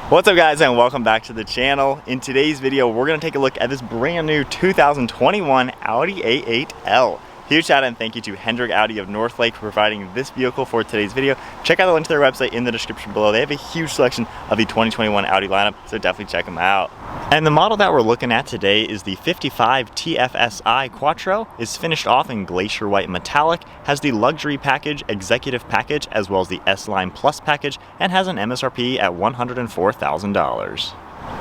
What's up guys, and welcome back to the channel. In today's video, we're going to take a look at this brand new 2021 Audi A8 L. Huge shout out and thank you to Hendrick Audi of Northlake for providing this vehicle for today's video. Check out the link to their website in the description below. They have a huge selection of the 2021 Audi lineup, so definitely check them out. And the model that we're looking at today is the 55 TFSI Quattro. Is finished off in glacier white metallic, has the luxury package, executive package, as well as the S-Line Plus package, and has an MSRP at $104,000.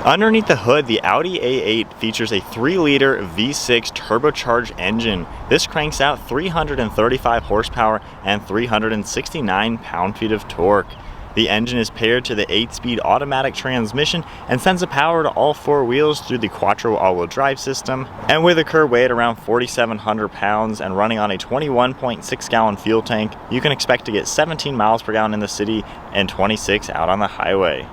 Underneath the hood, the Audi A8 features a 3-liter V6 turbocharged engine. This cranks out 335 horsepower and 369 pound-feet of torque. The engine is paired to the 8-speed automatic transmission and sends the power to all 4 wheels through the Quattro all-wheel drive system. And with a curb weight around 4,700 pounds and running on a 21.6 gallon fuel tank, you can expect to get 17 miles per gallon in the city and 26 out on the highway.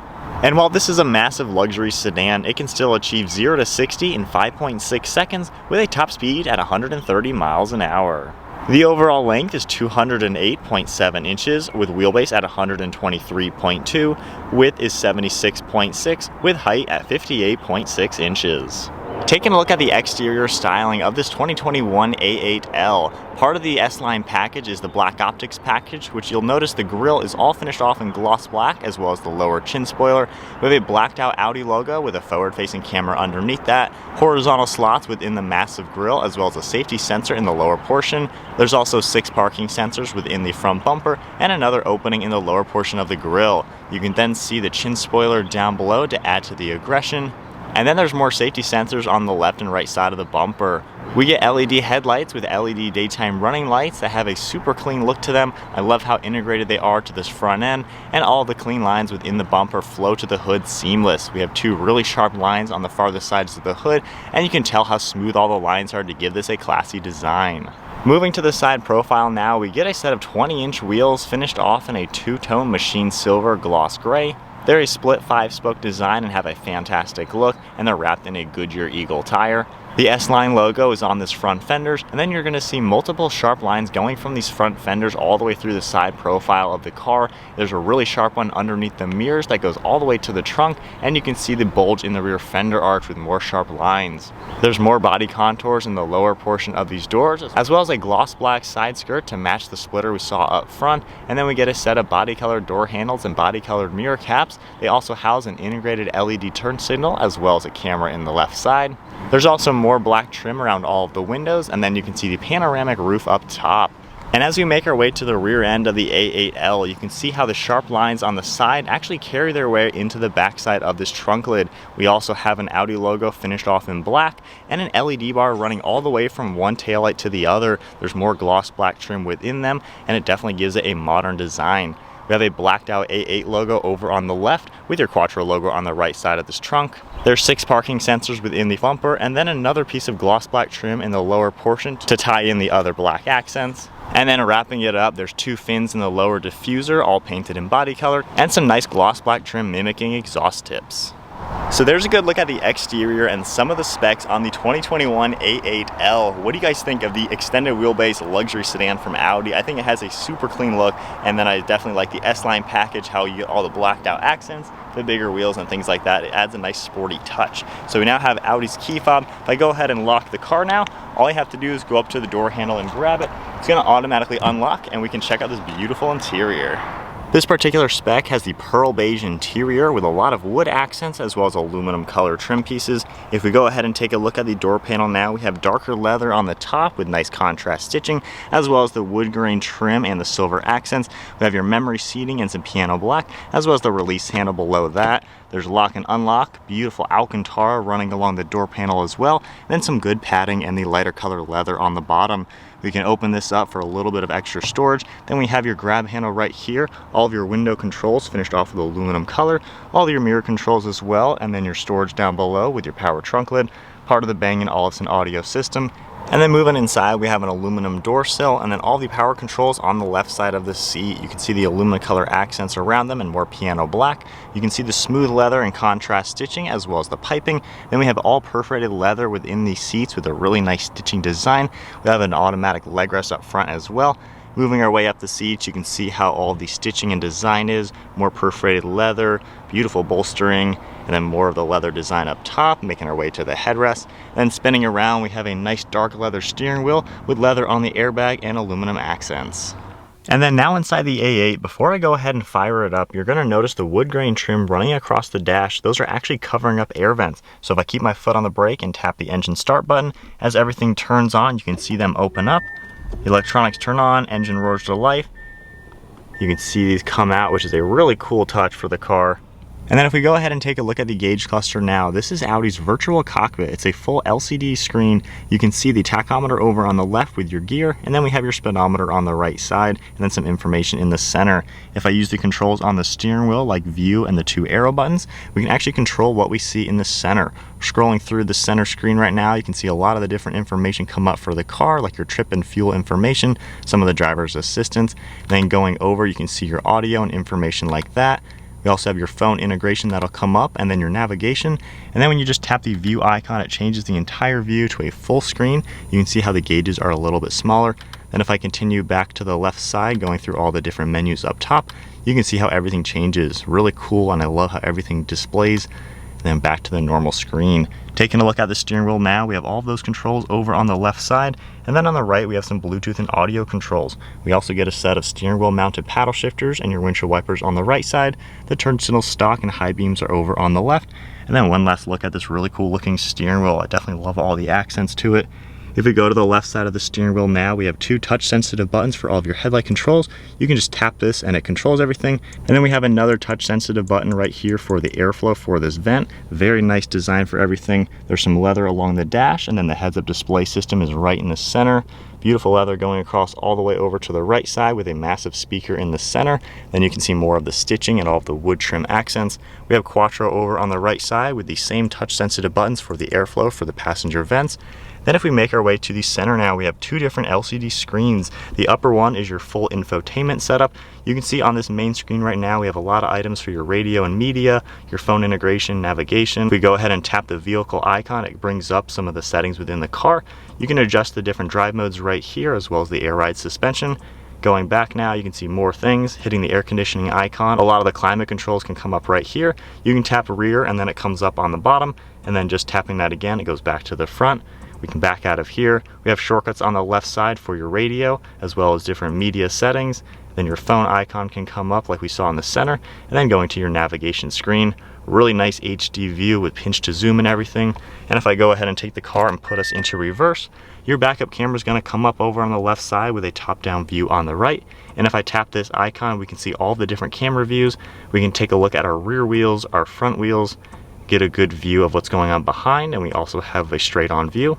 And while this is a massive luxury sedan, it can still achieve 0 to 60 in 5.6 seconds with a top speed at 130 miles an hour. The overall length is 208.7 inches with wheelbase at 123.2, width is 76.6 with height at 58.6 inches. Taking a look at the exterior styling of this 2021 A8L, part of the S-Line package is the black optics package, which you'll notice the grille is all finished off in gloss black, as well as the lower chin spoiler, with a blacked out Audi logo with a forward-facing camera underneath that, horizontal slots within the massive grille, as well as a safety sensor in the lower portion. There's also 6 parking sensors within the front bumper and another opening in the lower portion of the grille. You can then see the chin spoiler down below to add to the aggression. And then there's more safety sensors on the left and right side of the bumper. We get LED headlights with LED daytime running lights that have a super clean look to them. I love how integrated they are to this front end, and all the clean lines within the bumper flow to the hood seamless. We have 2 really sharp lines on the farthest sides of the hood, and you can tell how smooth all the lines are to give this a classy design. Moving to the side profile now, we get a set of 20-inch wheels finished off in a 2-tone machine silver gloss gray. They're a split 5-spoke design and have a fantastic look, and they're wrapped in a Goodyear Eagle tire. The S-Line logo is on this front fenders, and then you're going to see multiple sharp lines going from these front fenders all the way through the side profile of the car. There's a really sharp one underneath the mirrors that goes all the way to the trunk, and you can see the bulge in the rear fender arch with more sharp lines. There's more body contours in the lower portion of these doors, as well as a gloss black side skirt to match the splitter we saw up front, and then we get a set of body colored door handles and body colored mirror caps. They also house an integrated LED turn signal as well as a camera in the left side. There's also more black trim around all of the windows, and then you can see the panoramic roof up top. And as we make our way to the rear end of the A8L, you can see how the sharp lines on the side actually carry their way into the backside of this trunk lid. We also have an Audi logo finished off in black and an LED bar running all the way from one taillight to the other. There's more gloss black trim within them, and it definitely gives it a modern design. We have a blacked out A8 logo over on the left with your Quattro logo on the right side of this trunk. There's 6 parking sensors within the bumper, and then another piece of gloss black trim in the lower portion to tie in the other black accents. And then wrapping it up, there's 2 fins in the lower diffuser, all painted in body color, and some nice gloss black trim mimicking exhaust tips. So there's a good look at the exterior and some of the specs on the 2021 A8L. What do you guys think of the extended wheelbase luxury sedan from Audi? I think it has a super clean look, and then I definitely like the S-Line package, how you get all the blacked out accents, the bigger wheels and things like that. It adds a nice sporty touch. So we now have Audi's key fob. If I go ahead and lock the car now, all I have to do is go up to the door handle and grab it. It's gonna automatically unlock, and we can check out this beautiful interior. This particular spec has the pearl beige interior with a lot of wood accents as well as aluminum color trim pieces. If we go ahead and take a look at the door panel now, we have darker leather on the top with nice contrast stitching, as well as the wood grain trim and the silver accents. We have your memory seating and some piano black, as well as the release handle below that. There's lock and unlock, beautiful Alcantara running along the door panel as well, and then some good padding and the lighter color leather on the bottom. We can open this up for a little bit of extra storage. Then we have your grab handle right here, all of your window controls finished off with aluminum color, all of your mirror controls as well, and then your storage down below with your power trunk lid, part of the Bang & Olufsen audio system. And then moving inside, we have an aluminum door sill, and then all the power controls on the left side of the seat. You can see the aluminum color accents around them and more piano black. You can see the smooth leather and contrast stitching as well as the piping. Then we have all perforated leather within these seats with a really nice stitching design. We have an automatic leg rest up front as well. Moving our way up the seats, you can see how all the stitching and design is, more perforated leather, beautiful bolstering, and then more of the leather design up top, making our way to the headrest. Then spinning around, we have a nice dark leather steering wheel with leather on the airbag and aluminum accents. And then now inside the A8, before I go ahead and fire it up, you're going to notice the wood grain trim running across the dash. Those are actually covering up air vents. So if I keep my foot on the brake and tap the engine start button, as everything turns on, you can see them open up. The electronics turn on, engine roars to life. You can see these come out, which is a really cool touch for the car. And then if we go ahead and take a look at the gauge cluster now, this is Audi's virtual cockpit. It's a full LCD screen. You can see the tachometer over on the left with your gear, and then we have your speedometer on the right side, and then some information in the center. If I use the controls on the steering wheel, like view and the two arrow buttons, we can actually control what we see in the center. Scrolling through the center screen right now, you can see a lot of the different information come up for the car, like your trip and fuel information, some of the driver's assistance. Then going over, you can see your audio and information like that. We also have your phone integration that'll come up, and then your navigation. And then when you just tap the view icon, it changes the entire view to a full screen. You can see how the gauges are a little bit smaller. Then if I continue back to the left side, going through all the different menus up top, you can see how everything changes. Really cool, and I love how everything displays. And then back to the normal screen. Taking a look at the steering wheel now, we have all of those controls over on the left side, and then on the right we have some Bluetooth and audio controls. We also get a set of steering wheel mounted paddle shifters and your windshield wipers on the right side. The turn signal stock and high beams are over on the left. And then one last look at this really cool looking steering wheel. I definitely love all the accents to it. If we go to the left side of the steering wheel now, we have two touch sensitive buttons for all of your headlight controls. You can just tap this and it controls everything. And then we have another touch sensitive button right here for the airflow for this vent. Very nice design for everything. There's some leather along the dash, and then the heads up display system is right in the center. Beautiful leather going across all the way over to the right side with a massive speaker in the center. Then you can see more of the stitching and all of the wood trim accents. We have Quattro over on the right side with the same touch sensitive buttons for the airflow for the passenger vents. Then if we make our way to the center now, we have two different LCD screens. The upper one is your full infotainment setup. You can see on this main screen right now, we have a lot of items for your radio and media, your phone integration, navigation. If we go ahead and tap the vehicle icon, it brings up some of the settings within the car. You can adjust the different drive modes right here, as well as the air ride suspension. Going back now, you can see more things. Hitting the air conditioning icon, a lot of the climate controls can come up right here. You can tap rear and then it comes up on the bottom, and then just tapping that again, it goes back to the front. We can back out of here. We have shortcuts on the left side for your radio, as well as different media settings. Then your phone icon can come up like we saw in the center, and then going to your navigation screen. Really nice HD view with pinch to zoom and everything. And if I go ahead and take the car and put us into reverse, your backup camera is going to come up over on the left side with a top-down view on the right. And if I tap this icon, we can see all the different camera views. We can take a look at our rear wheels, our front wheels, get a good view of what's going on behind, and we also have a straight on view.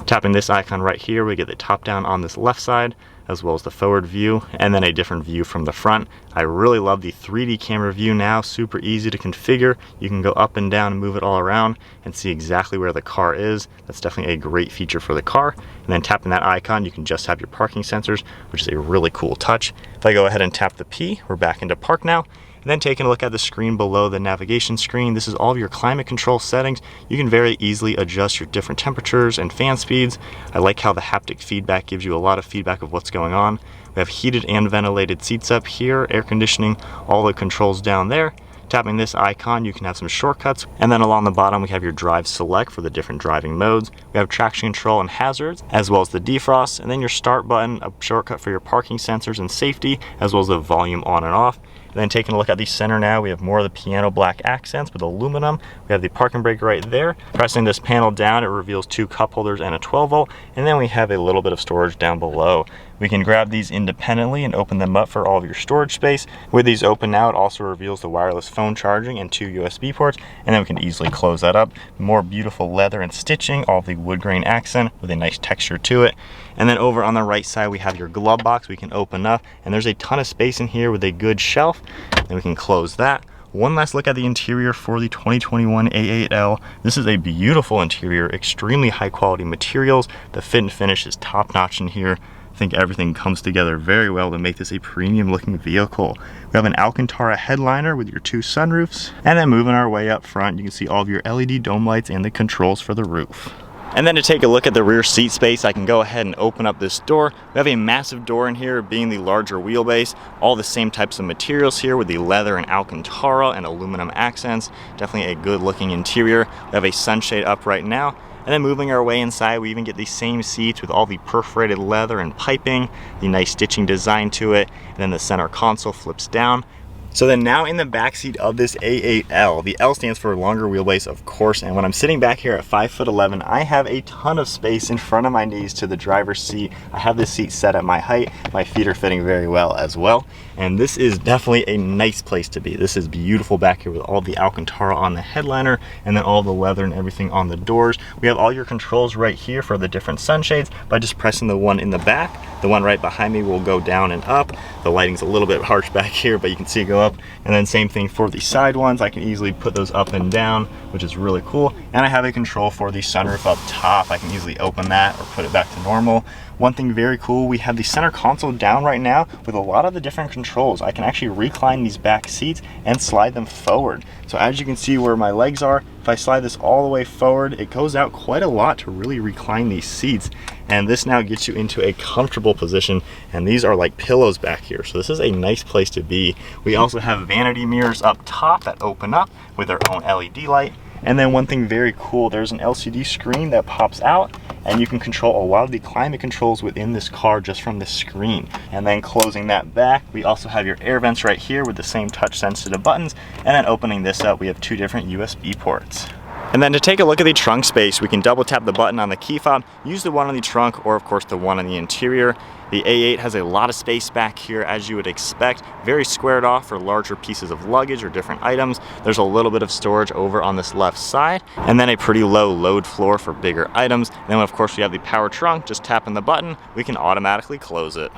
Tapping this icon right here, we get the top down on this left side, as well as the forward view, and then a different view from the front. I really love the 3D camera view now, super easy to configure. You can go up and down and move it all around and see exactly where the car is. That's definitely a great feature for the car. And then tapping that icon, you can just have your parking sensors, which is a really cool touch. If I go ahead and tap the P, we're back into park now. And then taking a look at the screen below the navigation screen, this is all of your climate control settings. You can very easily adjust your different temperatures and fan speeds. I like how the haptic feedback gives you a lot of feedback of what's going on. We have heated and ventilated seats up here, air conditioning, all the controls down there. Tapping this icon, you can have some shortcuts. And then along the bottom, we have your drive select for the different driving modes. We have traction control and hazards, as well as the defrost. And then your start button, a shortcut for your parking sensors and safety, as well as the volume on and off. And then taking a look at the center now, we have more of the piano black accents with aluminum. We have the parking brake right there. Pressing this panel down, it reveals two cup holders and a 12 volt. And then we have a little bit of storage down below. We can grab these independently and open them up for all of your storage space. With these open now, it also reveals the wireless phone charging and two USB ports, and then we can easily close that up. More beautiful leather and stitching, all of the wood grain accent with a nice texture to it. And then over on the right side, we have your glove box we can open up, and there's a ton of space in here with a good shelf. Then we can close that. One last look at the interior for the 2021 A8L. This is a beautiful interior, extremely high quality materials. The fit and finish is top notch in here. I think everything comes together very well to make this a premium looking vehicle. We have an Alcantara headliner with your two sunroofs. And then moving our way up front, you can see all of your LED dome lights and the controls for the roof. And then to take a look at the rear seat space, I can go ahead and open up this door. We have a massive door in here, being the larger wheelbase. All the same types of materials here with the leather and Alcantara and aluminum accents. Definitely a good looking interior. We have a sunshade up right now. And then moving our way inside, we even get the same seats with all the perforated leather and piping, the nice stitching design to it, and then the center console flips down. So then now in the backseat of this A8L, the L stands for longer wheelbase, of course, and when I'm sitting back here at 5'11", I have a ton of space in front of my knees to the driver's seat. I have this seat set at my height. My feet are fitting very well as well. And this is definitely a nice place to be. This is beautiful back here with all the Alcantara on the headliner and then all the leather and everything on the doors. We have all your controls right here for the different sunshades by just pressing the one in the back. The one right behind me will go down and up. The lighting's a little bit harsh back here, but you can see it go up. And then same thing for the side ones. I can easily put those up and down, which is really cool. And I have a control for the sunroof up top. I can easily open that or put it back to normal. One thing very cool, we have the center console down right now with a lot of the different controls. I can actually recline these back seats and slide them forward. So as you can see where my legs are, if I slide this all the way forward, it goes out quite a lot to really recline these seats. And this now gets you into a comfortable position. And these are like pillows back here. So this is a nice place to be. We also have vanity mirrors up top that open up with their own LED light. And then one thing very cool, there's an LCD screen that pops out and you can control a lot of the climate controls within this car just from the screen. And then closing that back, we also have your air vents right here with the same touch sensitive buttons. And then opening this up, we have 2 different USB ports. And then to take a look at the trunk space, we can double tap the button on the key fob, use the one on the trunk or of course the one on the interior. The A8 has a lot of space back here as you would expect, very squared off for larger pieces of luggage or different items. There's a little bit of storage over on this left side and then a pretty low load floor for bigger items. And then of course we have the power trunk, just tapping the button, we can automatically close it.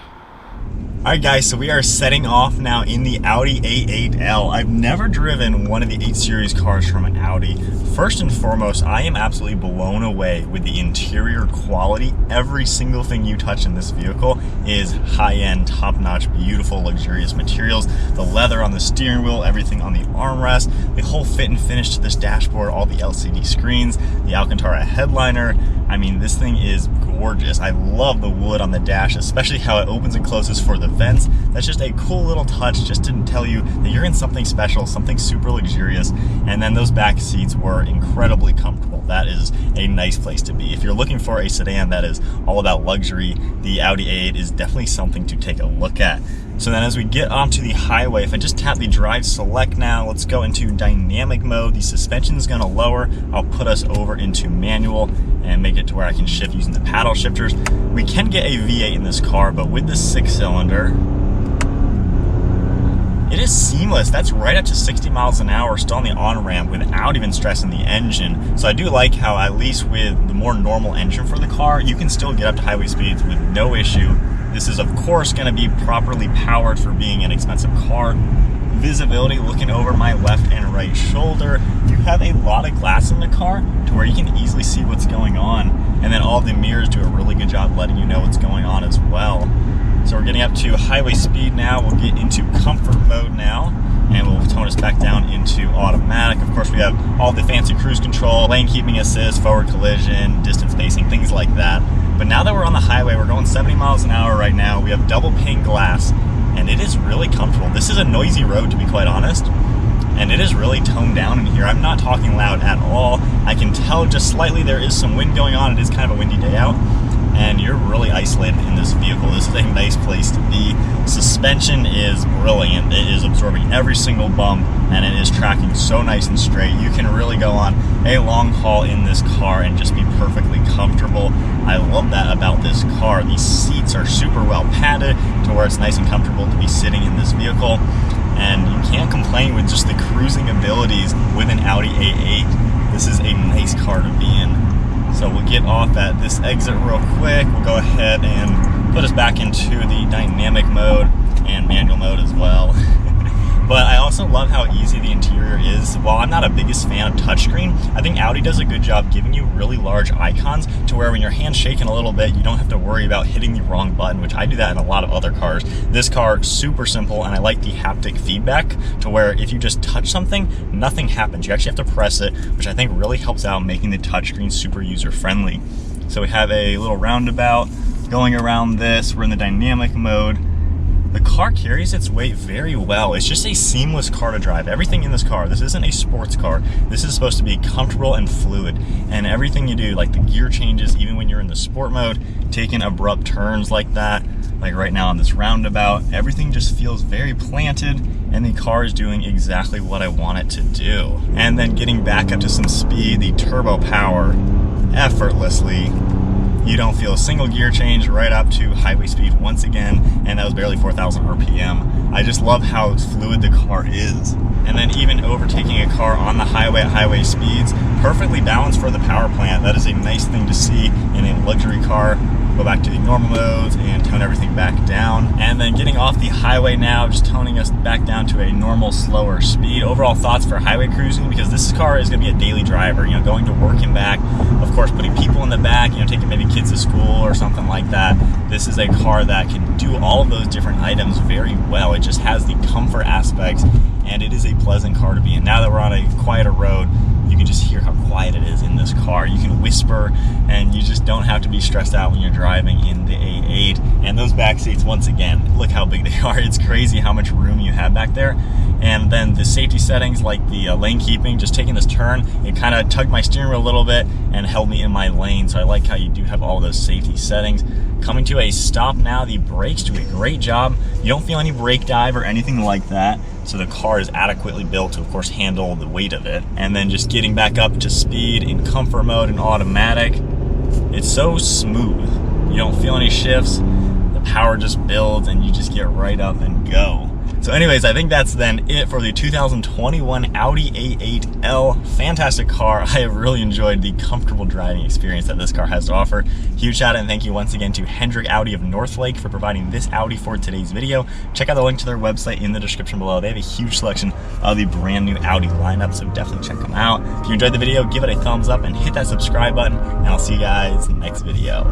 Alright guys, so we are setting off now in the Audi A8L. I've never driven one of the 8 Series cars from an Audi. First and foremost, I am absolutely blown away with the interior quality. Every single thing you touch in this vehicle is high-end, top-notch, beautiful, luxurious materials. The leather on the steering wheel, everything on the armrest, the whole fit and finish to this dashboard, all the LCD screens, the Alcantara headliner. I mean, this thing is gorgeous. I love the wood on the dash, especially how it opens and closes for the vents. That's just a cool little touch just to tell you that you're in something special, something super luxurious. And then those back seats were incredibly comfortable. That is a nice place to be. If you're looking for a sedan that is all about luxury, the Audi A8 is definitely something to take a look at. So then as we get onto the highway, if I just tap the drive select now, let's go into dynamic mode. The suspension is gonna lower. I'll put us over into manual and make it to where I can shift using the paddle shifters. We can get a V8 in this car, but with this 6-cylinder, it is seamless. That's right up to 60 miles an hour still on the on-ramp without even stressing the engine. So I do like how at least with the more normal engine for the car, you can still get up to highway speeds with no issue. This is of course going to be properly powered for being an expensive car. Visibility, looking over my left and right shoulder. You have a lot of glass in the car to where you can easily see what's going on. And then all the mirrors do a really good job letting you know what's going on as well. So we're getting up to highway speed now. We'll get into comfort mode now, and we'll tone us back down into automatic. Of course, we have all the fancy cruise control, lane keeping assist, forward collision, distance spacing, things like that. But now that we're on the highway, we're going 70 miles an hour right now. We have double pane glass, and it is really comfortable. This is a noisy road, to be quite honest, and it is really toned down in here. I'm not talking loud at all. I can tell just slightly there is some wind going on. It is kind of a windy day out, and you're really isolated in this vehicle. This is a nice place to be. Suspension is brilliant. It is absorbing every single bump, and it is tracking so nice and straight. You can really go on a long haul in this car and just be perfectly comfortable. I love that about this car. These seats are super well padded to where it's nice and comfortable to be sitting in this vehicle. And you can't complain with just the cruising abilities with an Audi A8. This is a nice car to be in. So we'll get off at this exit real quick. We'll go ahead and put us back into the dynamic mode and manual mode as well. But I also love how easy the interior is. While I'm not a biggest fan of touchscreen, I think Audi does a good job giving you really large icons to where when your hand's shaking a little bit, you don't have to worry about hitting the wrong button, which I do that in a lot of other cars. This car, super simple, and I like the haptic feedback to where if you just touch something, nothing happens. You actually have to press it, which I think really helps out making the touchscreen super user-friendly. So we have a little roundabout going around this. We're in the dynamic mode. The car carries its weight very well. It's just a seamless car to drive. Everything in this car, this isn't a sports car. This is supposed to be comfortable and fluid. And everything you do, like the gear changes, even when you're in the sport mode, taking abrupt turns like that, like right now on this roundabout, everything just feels very planted, and the car is doing exactly what I want it to do. And then getting back up to some speed, the turbo power, effortlessly. You don't feel a single gear change, right up to highway speed once again, and that was barely 4,000 RPM. I just love how fluid the car is. And then even overtaking a car on the highway at highway speeds, perfectly balanced for the power plant. That is a nice thing to see in a luxury car. Go back to the normal modes and tone everything back down. And then getting off the highway now, just toning us back down to a normal, slower speed. Overall thoughts for highway cruising, because this car is gonna be a daily driver, you know, going to work and back. Of course, putting people in the back, you know, taking maybe kids to school or something like that. This is a car that can do all of those different items very well. It just has the comfort aspects, and it is a pleasant car to be in. Now that we're on a quieter road, you can just hear how quiet it is in this car. You can whisper, and you just don't have to be stressed out when you're driving in the A8. And those back seats, once again, look how big they are. It's crazy how much room you have back there. And then the safety settings, like the lane keeping, just taking this turn, it kind of tugged my steering wheel a little bit and held me in my lane. So I like how you do have all those safety settings. Coming to a stop now, the brakes do a great job. You don't feel any brake dive or anything like that. So the car is adequately built to, of course, handle the weight of it. And then just getting back up to speed in comfort mode and automatic, it's so smooth. You don't feel any shifts. The power just builds and you just get right up and go. So anyways, I think that's then it for the 2021 Audi A8 L. Fantastic car. I have really enjoyed the comfortable driving experience that this car has to offer. Huge shout out and thank you once again to Hendrick Audi of Northlake for providing this Audi for today's video. Check out the link to their website in the description below. They have a huge selection of the brand new Audi lineup, so definitely check them out. If you enjoyed the video, give it a thumbs up and hit that subscribe button, and I'll see you guys next video.